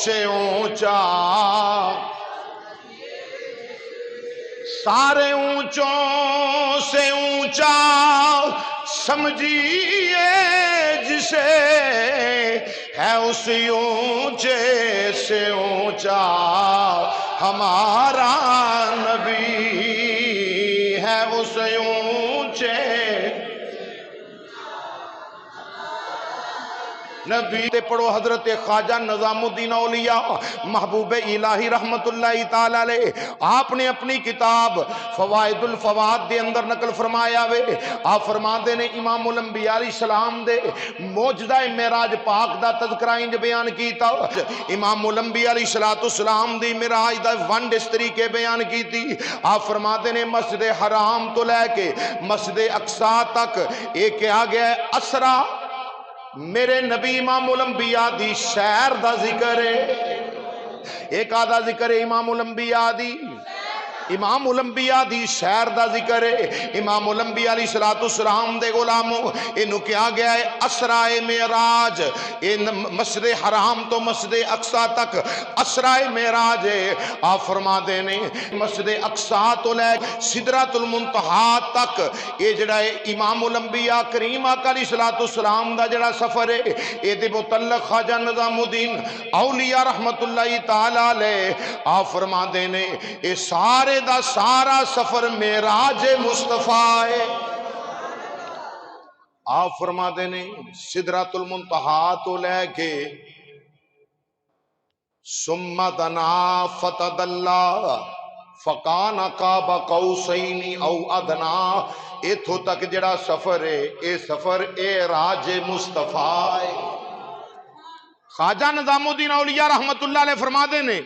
سے اونچا، سارے اونچوں سے اونچا سمجھیے جسے، ہے اس اونچے سے اونچا ہمارا نبی، ہے اس اونچے نبی۔ پڑھو حضرت خواجہ نظام الدین اولیاء محبوب الہی رحمت اللہ تعالی علیہ، آپ نے اپنی کتاب فوائد الفواد دے اندر نقل فرمایا وے، آپ فرما دے نے امام الانبیاء علیہ السلام دے موجزہ معراج پاک دا تذکرہ انج بیان کیتا۔ امام الانبیاء علیہ السلام دی معراج دا ونڈ اس طریقے بیان کیتی، آپ فرما دے نے مسجد حرام تو لے کے مسجد اقصی تک ایک آ گیا اسرا، میرے نبی امام الانبیاء دی شہر دا ذکر ہے، ایک آدھا ذکر ہے امام الانبیاء دی، امام الانبیاء دی شہر دا ذکر ہے، امام الانبیاء علیہ السلام دے غلاموں انہوں کیا گیا ہے اسرا معراج، مسجد حرام تو مسجد اقصی تک اسرا معراج ہے۔ آپ فرما دینے مسجد اقصی تو لے سدرۃ المنتہا تک یہ جڑا ہے امام الانبیاء کریم آقا علیہ السلام دا جڑا سفر ہے، یہ دے متعلق خواجہ نظام الدین اولیاء رحمت اللہ تعالی علیہ آپ فرما دینے یہ سارے دا سارا سفر معراج مصطفیٰ ہے۔ آپ فرما دینے سدرۃ المنتہا تو لے کے ثم دنا فتدلی فکان قاب قوسین او ادنا، ایتھو تک جڑا سفر ہے اے سفر معراج مصطفیٰ ہے۔ خواجہ نظام الدین اولیاء رحمت اللہ علیہ فرما دینے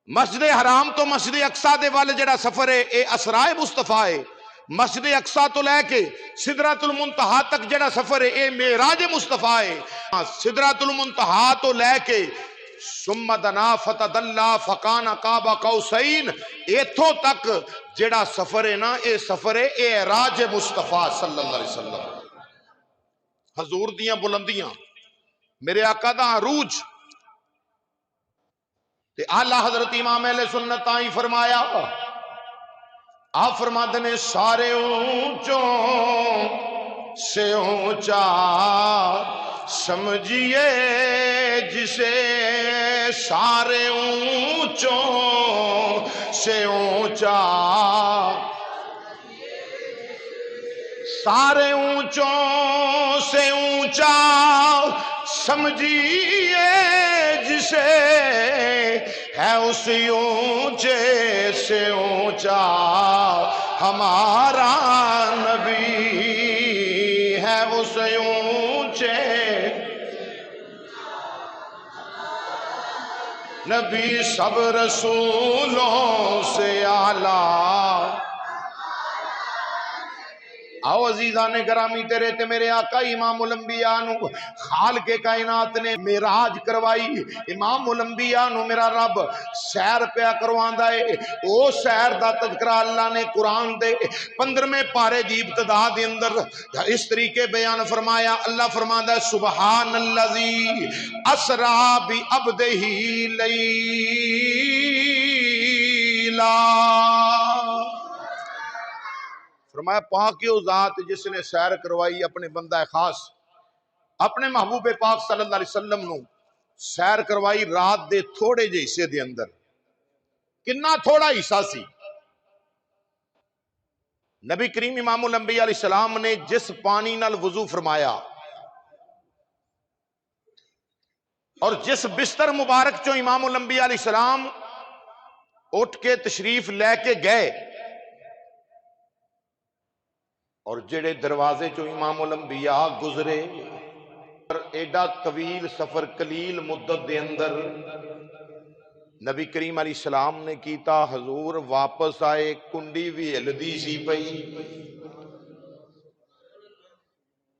مسجد حرام تو مسجد اقصی دے والے جڑا سفر ہے اے اسرا مصطفیٰ ہے، مسجد اقصی تو لے کے سدرۃ المنتہا تک جڑا سفر ہے اے معراج مصطفیٰ ہے۔ سدرۃ المنتہا تو لے کے ثم دنا فتدلی فکان قاب قوسین، ایتھوں تک جڑا سفر ہے نا اے سفر ہے معراج مصطفیٰ صلی اللہ علیہ وسلم، حضور دیاں بلندیاں، میرے آقا دا عروج تے اعلی حضرت امام اہل سنت آئی فرمایا، آپ فرما دینے سارے اونچوں سے اونچا سمجھیے جسے، سارے اونچوں سے اونچا، سارے اونچوں سے اونچا سمجھیے جسے، ہے اس اونچے سے اونچا ہمارا نبی، ہے اس اونچے نبی، سب رسولوں سے اعلیٰ۔ آؤ عزیزان گرامی تیرے تے میرے آقا امام الانبیاء نو خالق کائنات نے معراج کروائی، امام الانبیاء نو میرا رب سیر پیا کرواندا ہے، او سیر دا تذکرہ اللہ نے قرآن دے 15ویں پارے دی ابتدا دے اندر اس طریقے بیان فرمایا، اللہ فرماندا ہے سبحان الذی اسرا بعبدہ لیلا، فرمایا پاک او ذات جس نے سیر کروائی اپنے بندہ خاص اپنے محبوب پاک صلی اللہ علیہ وسلم نو سیر کروائی رات دے تھوڑے جے حصے دے اندر، کنا تھوڑا حصہ سی، نبی کریم امام الانبیاء علیہ السلام نے جس پانی نال وضو فرمایا اور جس بستر مبارک چو امام الانبیاء علیہ السلام اٹھ کے تشریف لے کے گئے اور جڑے دروازے چو امام الانبیاء گزرے، ایڈا طویل سفر قلیل مدت دے اندر نبی کریم علیہ السلام نے کیتا، حضور واپس آئے، کنڈی بھی ہلدی سی پئی،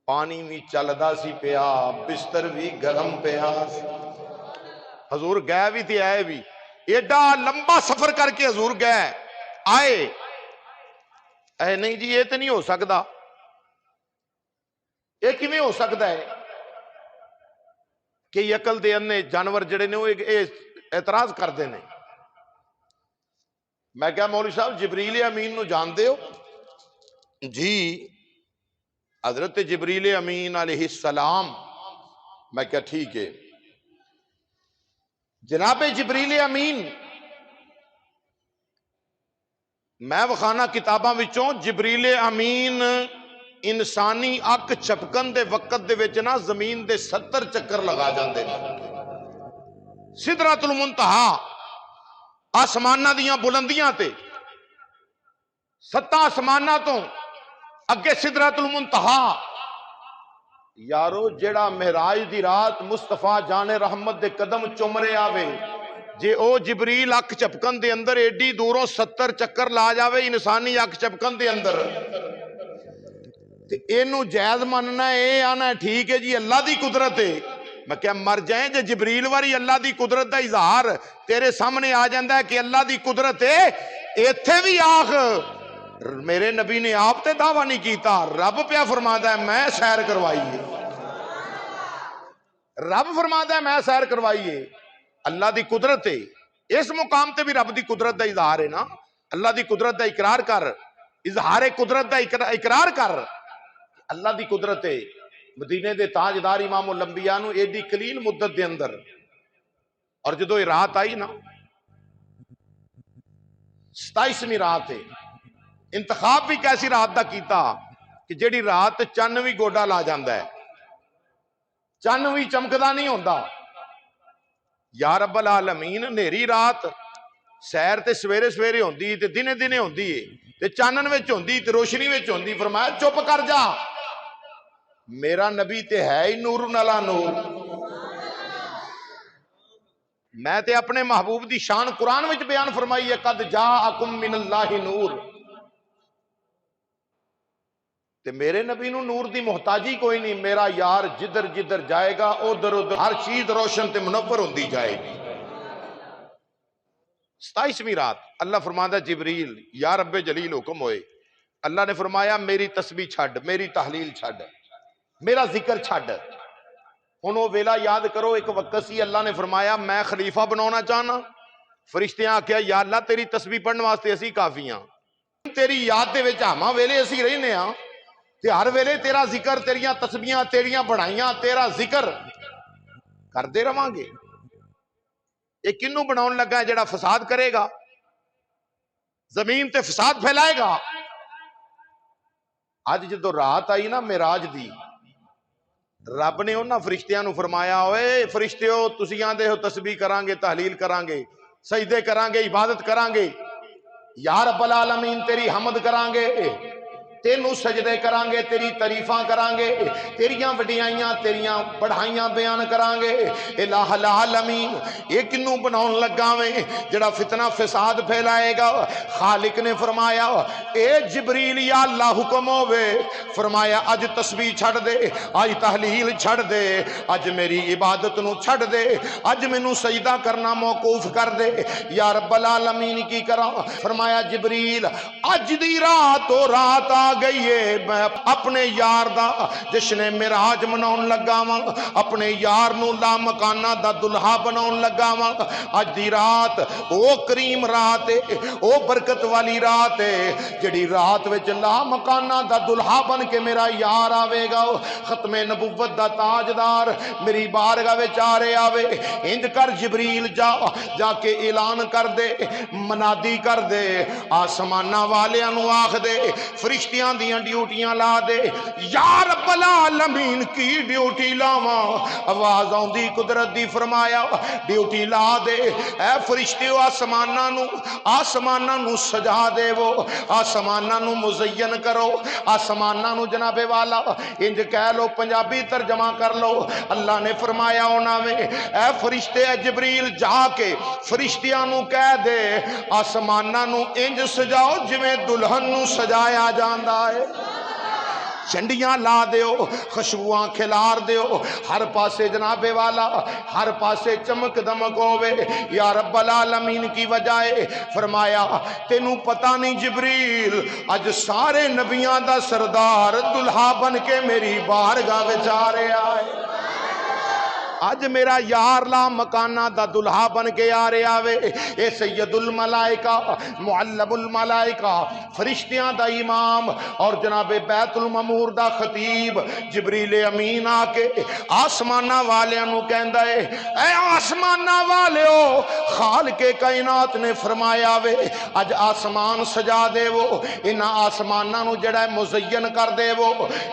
پانی بھی چلدا سی پیا، بستر بھی گرم پیا، حضور گئے بھی تھے آئے بھی، ایڈا لمبا سفر کر کے حضور گئے آئے، اے نہیں جی یہ تو نہیں ہو سکتا، یہ کیویں ہو سکتا ہے؟ کئی عقل دے انے جانور جڑے نے وہ اعتراض کرتے ہیں. میں کہا مولوی صاحب جبریل امین نو جانتے ہو؟ جی حضرت جبریل امین علیہ السلام. میں کہا ٹھیک ہے. جناب جبریل امین میں وخانہ کتاباں وچوں جبریل امین انسانی اک چپکن دے وقت دے وچ نا زمین دے 70 چکر لگا جاندے نے. سدرۃ المنتہا آسماناں دیاں بلندیاں تے 7 آسماناں تو اگے سدرۃ المنتہا. یارو جڑا معراج دی رات مصطفیٰ جان رحمت دے قدم چومرے آوے جے او جبریل اک چپکن دے اندر ایڈی دوروں 70 چکر لا جاوے انسانی اک چپکن دے اندر تے اینو جائز مننا اے آنا ٹھیک ہے جی اللہ دی قدرت ہے. میں کیا مر جائیں جے جبریل واری اللہ دی قدرت دا اظہار تیرے سامنے آ جاندہ ہے کہ اللہ دی قدرت ہے ایتھے بھی آخ. میرے نبی نے آپ تے دعویٰ نہیں کیتا. رب پیا فرماتا ہے میں سیر کروائیے. رب فرماتا ہے میں سیر کروائیے. اللہ دی قدرت ہے. اس مقام تے بھی رب دی قدرت دا اظہار ہے نا. اللہ دی قدرت دا اقرار کر. اظہار قدرت دا اقرار کر. اللہ دی قدرت ہے. مدینے دے تاجدار امام الانبیاء نو ایڈی قلیل مدت دے اندر اور جدو یہ رات آئی نا 27ویں رات ہے. انتخاب بھی کیسی رات دا کیتا کہ جیڑی رات چن بھی گوڈا لا جاندہ ہے. چن بھی چمکدا نہیں ہوندا. یا رب العالمین نیری رات سیر تے سویرے سویرے ہوندی تے دنے دنے ہوندی ہے تے چانن وچ ہوندی تے روشنی وچ ہوندی. فرمایا چپ کر جا میرا نبی تے ہے ہی نور نلا نور. میں تے اپنے محبوب دی شان قرآن وچ بیان فرمائی ہے قد جاءکم من اللہ نور. تے میرے نبی نو نور دی محتاجی کوئی نہیں. میرا یار جدر جدر جائے گا ادھر ادھر ہر چیز روشن تے منور ہوندی جائے گی. 27ویں رات اللہ فرماتا جبریل یا رب جلیل حکم ہوئے. اللہ نے فرمایا میری تسبیح چھڈ میری تحلیل چھڈ میرا ذکر چھڈ. ہن وہ ویلا یاد کرو ایک وقت سی اللہ نے فرمایا میں خلیفہ بنانا چاہنا. فرشتیاں آکھیا یا اللہ تیری تسبیح پڑھنے واسطے اسی کافی ہاں. تیری یاد دے وچ ہاں ویلے اسی رہنے ہاں تے ہر ویلے تیرا ذکر تیریاں تسبیحاں تیریاں بڑھائیاں تیرا ذکر کردے رواں گے. یہ کنوں بناؤن لگا ہے جڑا فساد کرے گا زمین تے فساد پھیلائے گا. آج جدو رات آئی نا معراج دی رب نے انہاں فرشتیاں نو فرمایا اوے فرشتیو تسی آندے ہو تسبیح کران گے تحلیل کران گے سجدے کران گے عبادت کران گے یا رب العالمین تیری حمد کران گے تینوں سجدے کران گے تیری تعریفاں کران گے تیریاں وڈیائیاں تیریاں بڑھائیاں بیان کران گے. الہ العالمین یہ کنوں بناؤن لگا میں جڑا فتنہ فساد پھیلائے گا. خالق نے فرمایا اے جبریل یا اللہ حکم ہوئے. فرمایا اج تسبیح چھڑ دے اج تحلیل چھڑ دے اج میری عبادت نو چھڑ دے اج مینوں سجدہ کرنا موقوف کر دے. یا رب العالمین کی کرا. فرمایا جبریل اج دی رات و رات آ گئی ہے میں اپنے یار دا جشن معراج مناؤن لگا واں اپنے یار نو لا مکانہ دا دلہا بناؤن لگا واں. اج دی رات او کریم رات ہے او برکت والی رات ہے جڑی رات وچ لا مکانہ دا دلہا بن کے میرا یار آوے گا. ختم نبوت دا تاجدار میری بارگاہ وچ آ رہے آوے. انج کر جبریل جا کے اعلان کر دے منادی کر دے آسمانہ والیاں نو آخ دے فرشتیاں دیاں ڈیوٹیاں لا دے. یا رب العالمین کی ڈیوٹی لاواں آواز آؤندی قدرت دی. فرمایا ڈیوٹی لا دے اے فرشتیو آسماناں نو سجا دے وہ آسماناں نو مزین کرو آسماناں نو جناب والا انج کہہ لو پنجابی ترجمہ کر لو. اللہ نے فرمایا ہونا میں اے فرشتے اے جبریل جا کے فرشتیاں نو کہہ دے آسماناں نو انج سجاؤ جویں دلہن نو سجایا جاندا ہے. چنڈیاں لا دیو خوشبوواں کھلار دیو ہر پاسے جناب والا ہر پاسے چمک دمک ہوئے. یا رب العالمین کی وجہ ہے. فرمایا تینوں پتہ نہیں جبریل اج سارے نبیاں دا سردار دلہا بن کے میری بارگاہ وچ آ رہا ہے. اج میرا یار لا مکانہ دا دلہا بن کے آ رہا وے، اے سید الملائکہ معلم الملائکہ فرشتیاں دا امام اور جناب بیت المعمور دا خطیب جبریل امین آ کے آسمانہ والیاں نو کہندا ہے اے آسمانہ والیو خالق کائنات نے فرمایا وے اج آسمان سجا دے وہ انہاں آسمانہ نو جڑا مزین کر دے وہ۔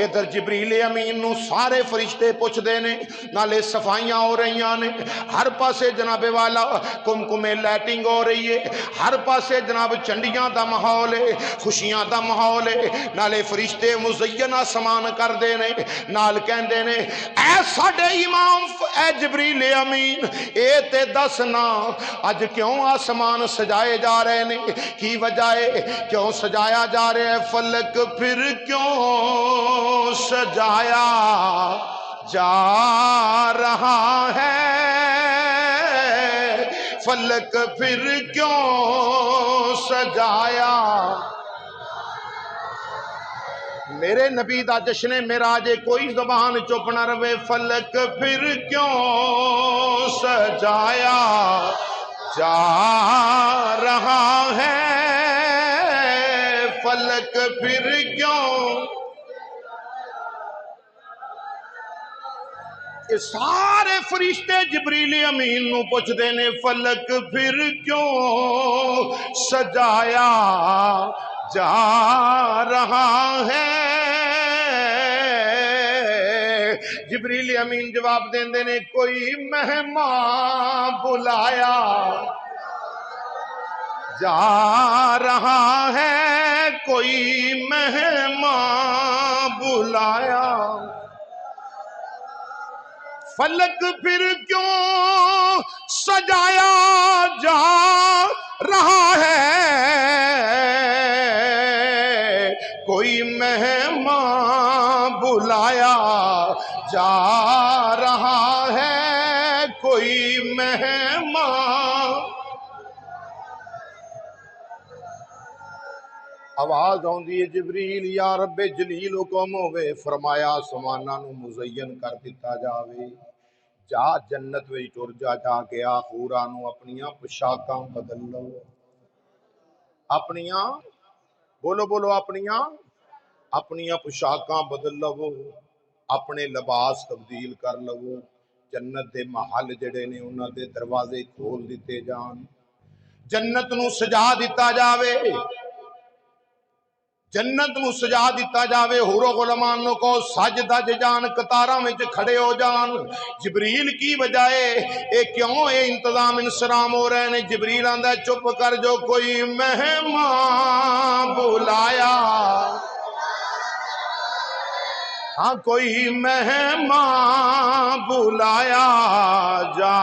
ادھر جبریل امین نو سارے فرشتے پوچھ دے نے، نالے صفائیاں ہو رہی نے، ہر پاسے جناب والا کمکمے لائٹنگ ہو رہی ہے، ہر پاسے جناب چنڈیاں دا ماحول ہے، خوشیاں دا ماحول ہے، نالے فرشتے مزین آسمان کر دے نے، نال کہندے نے اے ساڈے امام اے جبریل امین اے تے دسنا اج کیوں آسمان سجائے جا رہے نے، کی وجہ ہے کیوں سجایا جا رہے ہیں؟ فلک پھر کیوں سجایا جا رہا ہے، فلک پھر کیوں سجایا، میرے نبی دا جشن معراج کوئی زبان چپ نہ رہے، فلک پھر کیوں سجایا جا رہا ہے، فلک پھر کیوں، کہ سارے فرشتے جبریل امین نو پوچھ دینے فلک پھر کیوں سجایا جا رہا ہے، جبریل امین جواب دین دینے کوئی مہمان بلایا جا رہا ہے، کوئی مہمان بلایا، فلک پھر کیوں سجایا جا رہا ہے، کوئی مہمان بلایا جا رہا ہے، کوئی مہمان، آواز آؤندی ہے جبریل یا رب جلیل حکم ہوئے، فرمایا آسماناں نو مزین کر دیتا جاوے، جا جنت وچ ٹر جا، جا کے حوراں نو اپنیاں پوشاکاں بدل لو، اپنیاں بولو بولو اپنیاں پوشاکاں بدل لو، اپنے لباس تبدیل کر لو، جنت دے محل جڑے نے انہاں دے دروازے کھول دیتے جان، جنت نو سجا دیتا جاوے، جنت نو سجا دیتا جاوے، حور و غلامان نو کو سج دج جان، قطاراں وچ کھڑے ہو جان، جبریل کی وجہ ہے اے کیوں اے انتظام انسرام ہو رہے نے، جبریل آندا ہے چپ کر جو کوئی مہمان بلایا، ہاں کوئی مہمان بلایا جا،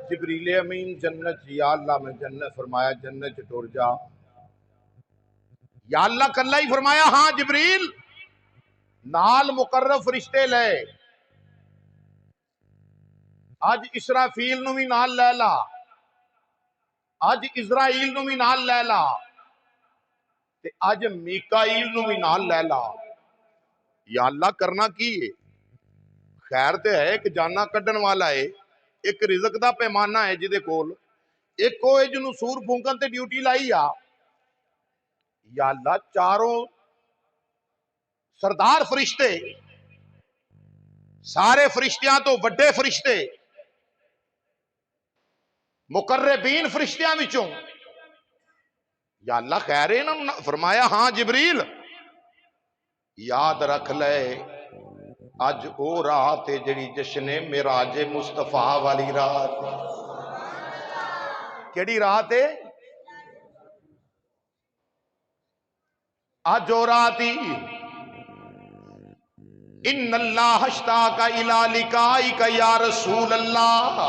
جبریل امین جنت یا اللہ میں جنت فرمایا جنت ٹر جا، یا اللہ کلہ ہی فرمایا ہاں جبریل نال مقرب فرشتے لے، اج اسرافیل نو بھی نال لے لا، اج اسرائیل نو بھی نال لے لا، تے اج میکائیل نو بھی نال لے لا، یا اللہ کرنا کی ہے؟ خیر تے ہے ایک جانا کڈن والا ہے، ایک رزق دا پیمانہ ہے جدے کول، ایک کوئی جنو سور پھونکن تے ڈیوٹی لائی آ، یا اللہ چاروں سردار فرشتے، سارے فرشتیاں تو بڑے فرشتے، مقربین فرشتیاں وچوں، یا اللہ خیر ہے نا، فرمایا ہاں جبریل یاد رکھ لے اج او رات ہے جڑی جشن معراج مصطفیٰ والی رات، کیڑی رات ہے؟ اج او رات ہی ان اللہ اشتاق الی لقائک یا رسول اللہ،